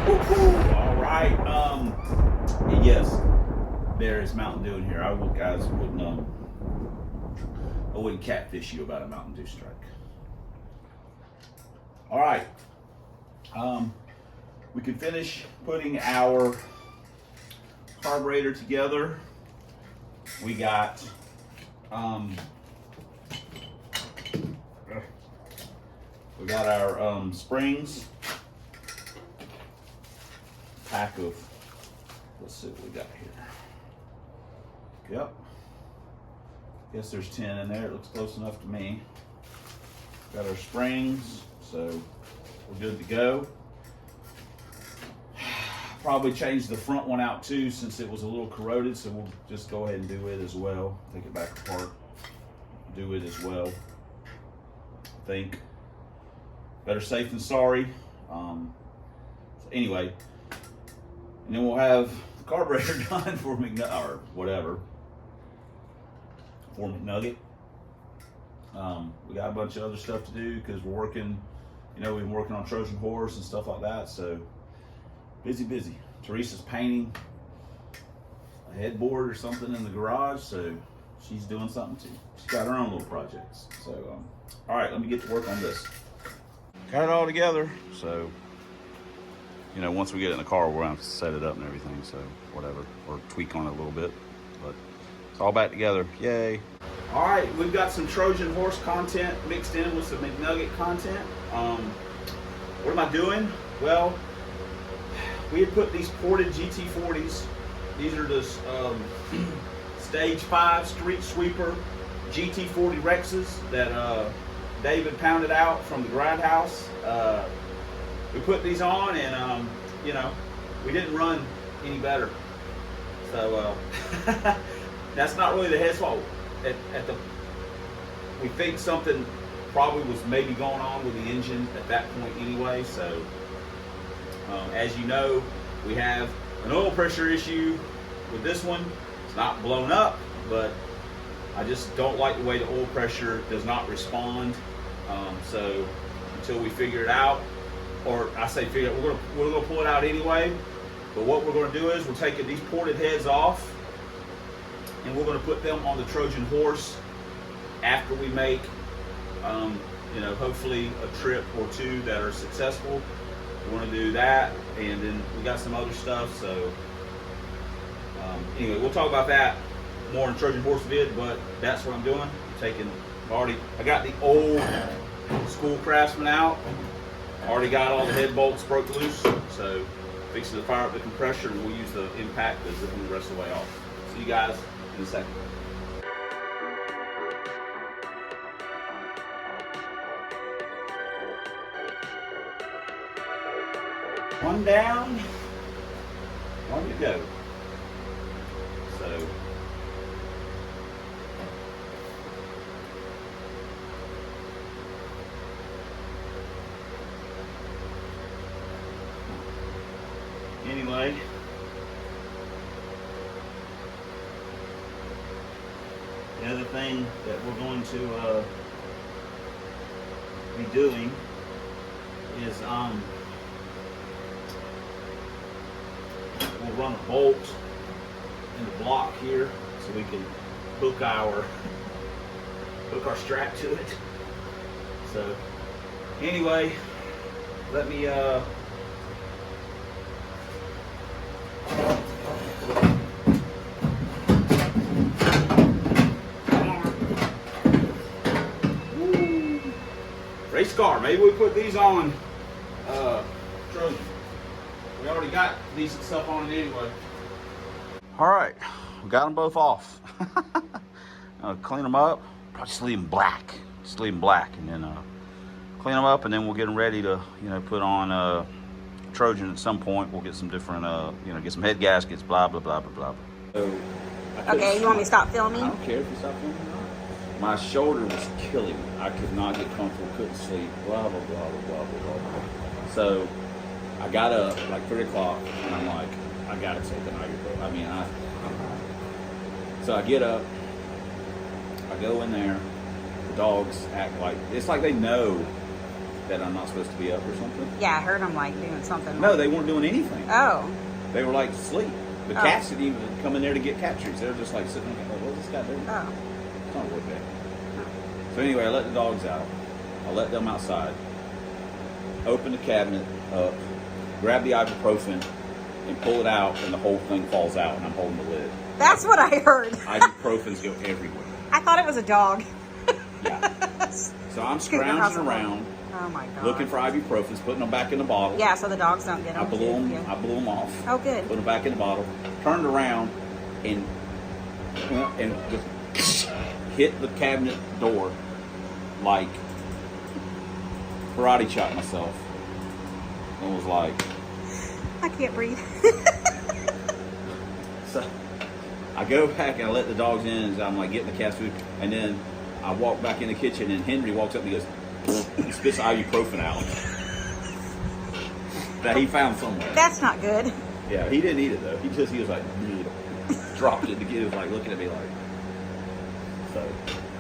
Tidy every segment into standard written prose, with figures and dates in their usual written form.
All right. And yes, there is Mountain Dew in here. I would, guys, I wouldn't catfish you about a Mountain Dew strike. All right. We can finish putting our carburetor together. We got our springs. Pack of, let's see what we got here. Yep. Guess there's 10 in there. It looks close enough to me. Got our springs, so we're good to go. Probably change the front one out too, since it was a little corroded, so we'll just go ahead and do it as well. Take it back apart, do it as well. I think better safe than sorry. So anyway, and then we'll have the carburetor done for McNugget, or whatever, for McNugget. We got a bunch of other stuff to do because we're working, we've been working on Trojan Horse and stuff like that, so busy. Teresa's painting a headboard or something in the garage, so she's doing something too. She's got her own little projects. So, all right, let me get to work on this. Got it all together, so once we get it in the car, we're gonna have to set it up and everything, so whatever, or tweak on it a little bit, but it's all back together. Yay. All right, we've got some Trojan Horse content mixed in with some McNugget content. What am I doing? Well, we had put these ported GT40s. These are the Stage 5 Street Sweeper GT40 Rexes that David pounded out from the grindhouse. We put these on, and we didn't run any better. So that's not really the head's fault. We think something probably was maybe going on with the engine at that point anyway. So as you know, we have an oil pressure issue with this one. It's not blown up, but I just don't like the way the oil pressure does not respond. So until we figure it out, or I say figure it, we're gonna pull it out anyway. But what we're gonna do is we're taking these ported heads off, and we're going to put them on the Trojan Horse after we make, hopefully a trip or two that are successful. We want to do that, and then we got some other stuff. So anyway, we'll talk about that more in Trojan Horse vid, but that's what I'm doing. I got the old school Craftsman out. Already got all the head bolts broke loose, so fixing to fire up the compressor, and we'll use the impact to zip them the rest of the way off. See you guys in a second. One down, one to go. So anyway, the other thing that we're going to be doing is we'll run a bolt in the block here so we can hook our strap to it. So anyway, let me race car. Maybe we put these on Trojan. We already got decent stuff on it anyway. All right, we got them both off. Clean them up. Probably just leave them black. Just leave them black, and then clean them up, and then we'll get them ready to put on Trojan at some point. We'll get some different get some head gaskets. Blah blah blah blah blah. So, okay, you want me to stop filming? I don't care if you stop filming or not. My shoulder was killing me. I could not get comfortable, couldn't sleep, blah, blah, blah, blah, blah, blah, blah. So I got up like 3 o'clock, and I'm like, I gotta take the night bro. So I get up, I go in there, the dogs act like, it's like they know that I'm not supposed to be up or something? Yeah, I heard them like doing something. No, they weren't doing anything. Oh. They were like asleep. The cats didn't even come in there to get cat treats. They were just like sitting there, like, what's this guy doing? Oh. It's not worth that. So anyway, I let the dogs out. I let them outside. Open the cabinet up, grab the ibuprofen, and pull it out, and the whole thing falls out, and I'm holding the lid. That's what I heard. Ibuprofens go everywhere. I thought it was a dog. Yeah. So I'm scrounging around, oh my God, looking for ibuprofens, putting them back in the bottle. Yeah, so the dogs don't get them. I blew them off. Oh, good. Put them back in the bottle. Turned around and just hit the cabinet door like karate chopped myself. And was like, I can't breathe. So I go back and I let the dogs in, and I'm like getting the cat's food, and then I walk back in the kitchen, and Henry walks up and he goes, he spits ibuprofen out that he found somewhere. That's not good. Yeah, he didn't eat it though. He was like, dropped it. The kid was like looking at me like. So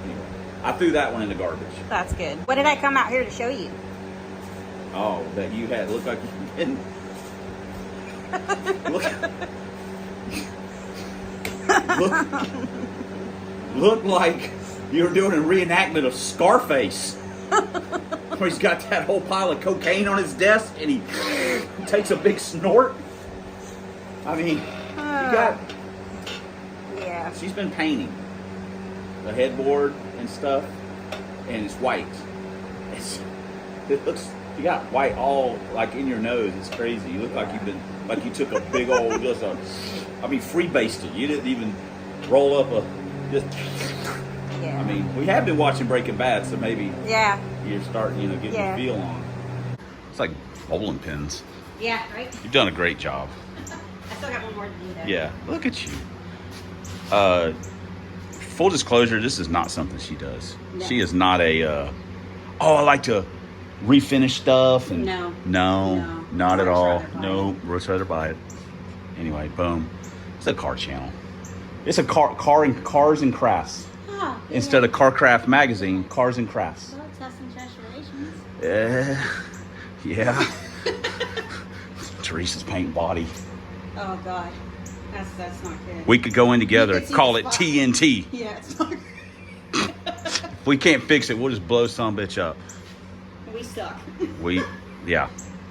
anyway, I threw that one in the garbage. That's good. What did I come out here to show you? Oh, that you had looked like you've been. Look like you were doing a reenactment of Scarface. Where he's got that whole pile of cocaine on his desk and he takes a big snort. I mean, you got. Yeah. She's been painting the headboard and stuff, and it's white. It looks. You got white all like in your nose. It's crazy. You look like you took a big old freebased it. You didn't even roll up just. Yeah. I mean, we have been watching Breaking Bad, so maybe you're starting, getting your feel on. It's like bowling pins. Yeah, right? You've done a great job. I still got one more to do though. Yeah, look at you. Full disclosure, this is not something she does. No. She is not a, I like to refinish stuff. And no, not at all. No, I'd rather buy it. Anyway, boom. It's a car channel. It's a cars and crafts. Oh, yeah. Instead of Carcraft magazine, cars and crafts. Well, it's got some transformations. Yeah. Teresa's paint body. Oh God, that's not good. We could go in together and call it TNT. Yeah, it's not good. If we can't fix it, we'll just blow some bitch up. We suck. Yeah,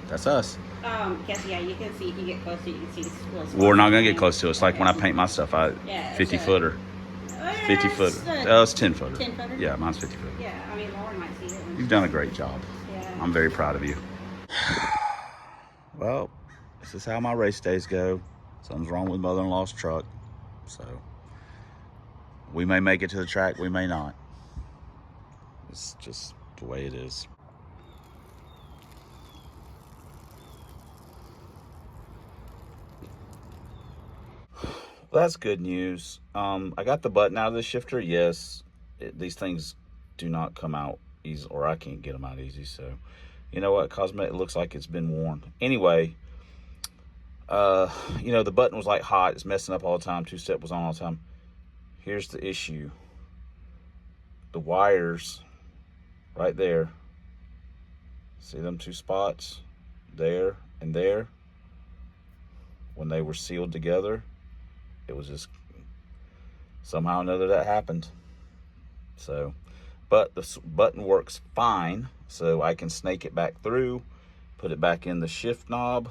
that's us. Because you can see if you get closer, you can see the spools. We're not gonna get close to it. It's like when I paint my stuff, 50 footer. 50 footer. It's 10 footer. 10 footer? Yeah, mine's 50 footer. Yeah, I mean, Lauren might see it. You've done a great job. Yeah. I'm very proud of you. Well, this is how my race days go. Something's wrong with mother-in-law's truck. So, we may make it to the track, we may not. It's just the way it is. That's good news. I got the button out of the shifter. Yes, these things do not come out easy, or I can't get them out easy. So, you know what? Cosmetic, it looks like it's been worn. Anyway, the button was like hot. It's messing up all the time. Two-step was on all the time. Here's the issue. The wires right there. See them two spots? There and there. When they were sealed together, it was just somehow or another that happened. So, but the button works fine. So I can snake it back through, put it back in the shift knob,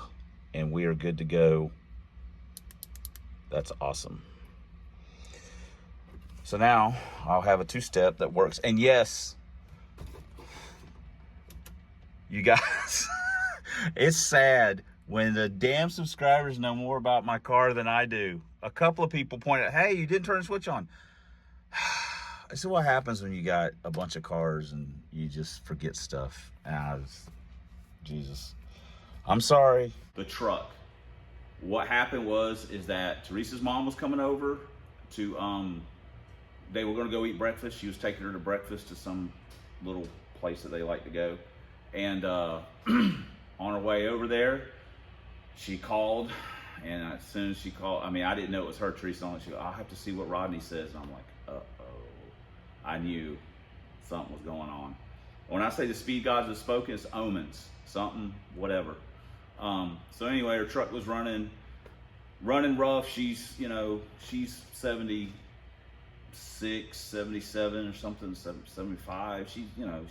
and we are good to go. That's awesome. So now I'll have a two-step that works. And yes, you guys, it's sad when the damn subscribers know more about my car than I do. A couple of people pointed out, hey, you didn't turn the switch on. This is what happens when you got a bunch of cars and you just forget stuff. Jesus. I'm sorry. The truck. What happened is that Teresa's mom was coming over to, they were going to go eat breakfast. She was taking her to breakfast to some little place that they like to go. And on her way over there, she called. And as soon as she called, I didn't know it was her, Teresa. She goes, I'll have to see what Rodney says. And I'm like, uh-oh. I knew something was going on. When I say the speed gods have spoken, it's omens, something, whatever. So anyway, her truck was running rough. She's, you know, she's 76, 77 or something, 75. She's, you know,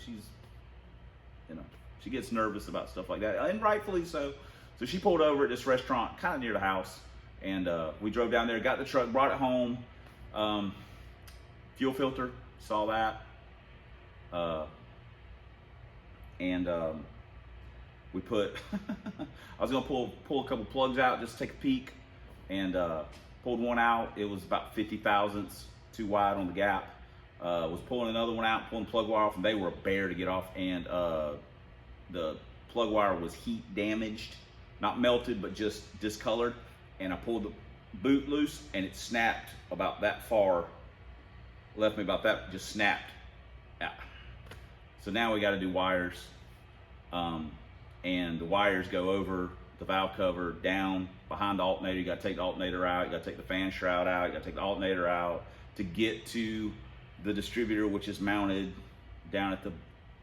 she gets nervous about stuff like that, and rightfully so. So she pulled over at this restaurant kind of near the house, and we drove down there, got the truck, brought it home. Fuel filter, saw that. We put, I was gonna pull a couple plugs out, just take a peek, and pulled one out. It was about 50 thousandths too wide on the gap. Was pulling another one out, pulling the plug wire off, and they were a bear to get off, and the plug wire was heat damaged, not melted, but just discolored. And I pulled the boot loose, and it snapped about that far, left me about that, just snapped out. So now we got to do wires, and the wires go over the valve cover, down behind the alternator. You got to take the alternator out, you got to take the fan shroud out, you got to take the alternator out to get to the distributor, which is mounted down at the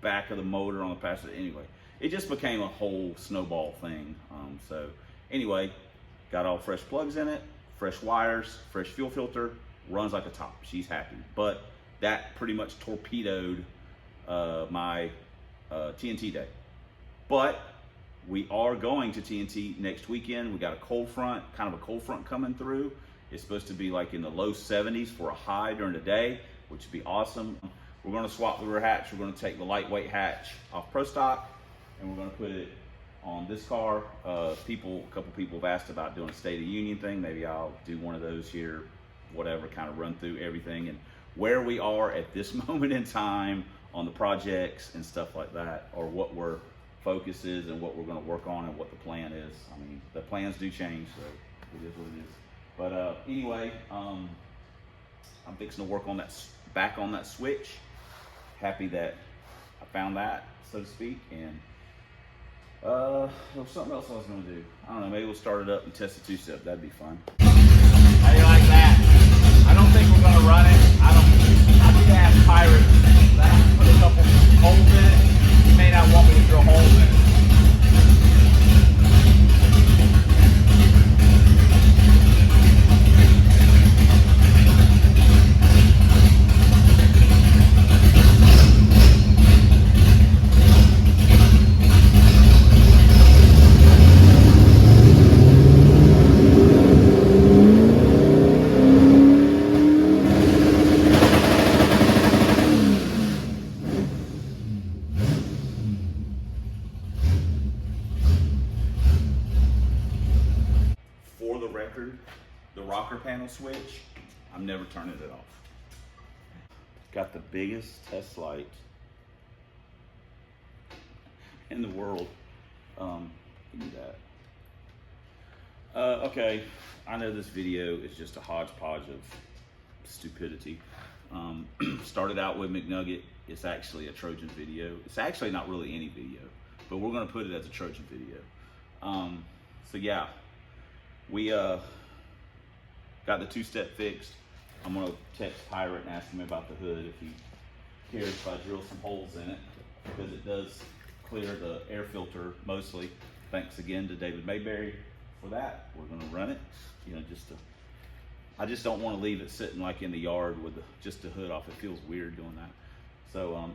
back of the motor on the passenger. Anyway, it just became a whole snowball thing. So anyway, got all fresh plugs in it, fresh wires, fresh fuel filter, runs like a top. She's happy. But that pretty much torpedoed my TNT day. But we are going to TNT next weekend. We got a cold front, kind of a cold front coming through. It's supposed to be like in the low 70s for a high during the day, which would be awesome. We're going to swap the rear hatch. We're going to take the lightweight hatch off Pro Stock, and we're going to put it on this car. A couple people have asked about doing a State of the Union thing. Maybe I'll do one of those here, whatever, kind of run through everything and where we are at this moment in time on the projects and stuff like that, or what our focus is and what we're going to work on and what the plan is. I mean, the plans do change, so it is what it is. But anyway, I'm fixing to work on that, back on that switch. Happy that I found that, so to speak. And there was something else I was going to do. I don't know, maybe we'll start it up and test the two-step. That'd be fun. How do you like that? I don't think we're going to run it. I need to ask Pirate. I have to put a couple holes in it. He may not want me to drill holes in it. The rocker panel switch, I'm never turning it off. Got the biggest test light in the world. Give me that. Okay, I know this video is just a hodgepodge of stupidity. Started out with McNugget. It's actually a Trojan video. It's actually not really any video, but we're gonna put it as a Trojan video. So yeah, we got the two-step fixed. I'm gonna text Pirate and ask him about the hood if he cares if I drill some holes in it, because it does clear the air filter mostly. Thanks again to David Mayberry for that. We're gonna run it, you know, I just don't want to leave it sitting like in the yard with just the hood off. It feels weird doing that. So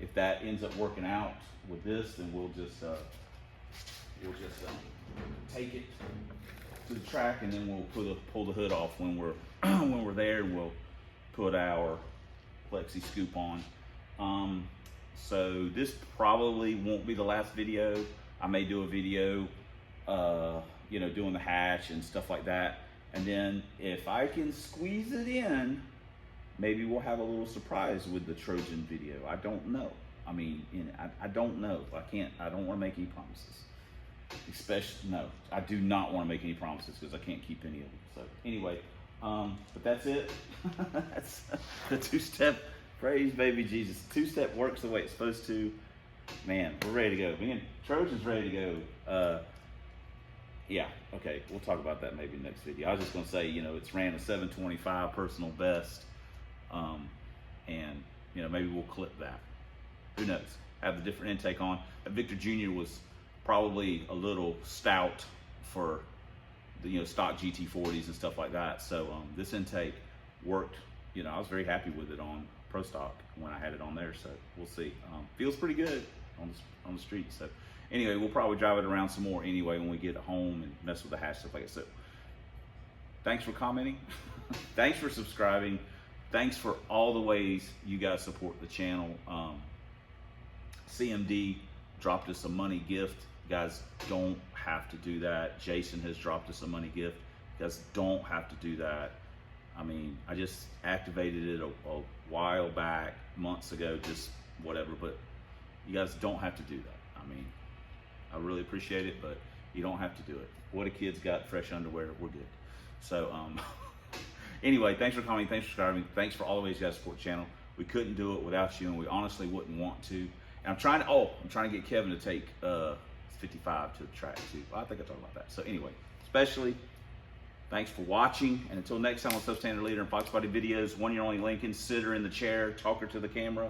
if that ends up working out with this, then we'll just take it to the track, and then we'll pull the hood off when we're there, and we'll put our plexi scoop on. So this probably won't be the last video. I may do a video, you know, doing the hatch and stuff like that, and then if I can squeeze it in, maybe we'll have a little surprise with the Trojan video. I don't know. I mean, I don't know. I don't want to make any promises. No, I do not want to make any promises because I can't keep any of them. So anyway, but that's it. That's the two-step. Praise baby Jesus. Two-step works the way it's supposed to. Man, we're ready to go. Man, Trojan's ready to go. Yeah, okay, we'll talk about that maybe next video. I was just gonna say, you know, it's ran a 725 personal best, and you know, maybe we'll clip that. Who knows? Have the different intake on. Victor Jr. was probably a little stout for the stock GT40s and stuff like that. So this intake worked. I was very happy with it on Pro Stock when I had it on there. So we'll see. Feels pretty good on the street. So anyway, we'll probably drive it around some more anyway when we get home and mess with the hatch stuff like that. So thanks for commenting. Thanks for subscribing. Thanks for all the ways you guys support the channel. CMD dropped us a money gift. You guys don't have to do that. Jason has dropped us a money gift. You guys don't have to do that. I mean, I just activated it a while back, months ago, just whatever, but you guys don't have to do that. I mean, I really appreciate it, but you don't have to do it. What a kid's got fresh underwear, we're good. So anyway, thanks for commenting, thanks for subscribing, thanks for all the ways you guys support the channel. We couldn't do it without you, and we honestly wouldn't want to. And I'm trying to get Kevin to take 55 to the track too. I think I talked about that. So anyway, especially thanks for watching, and until next time on Substandard Leader and Fox Body videos, one year only Lincoln, sitter in the chair, talker to the camera,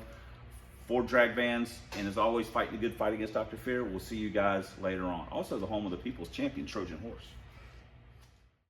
4 drag vans, and as always, fighting a good fight against Dr. Fear. We'll see you guys later on. Also the home of the people's champion, Trojan Horse.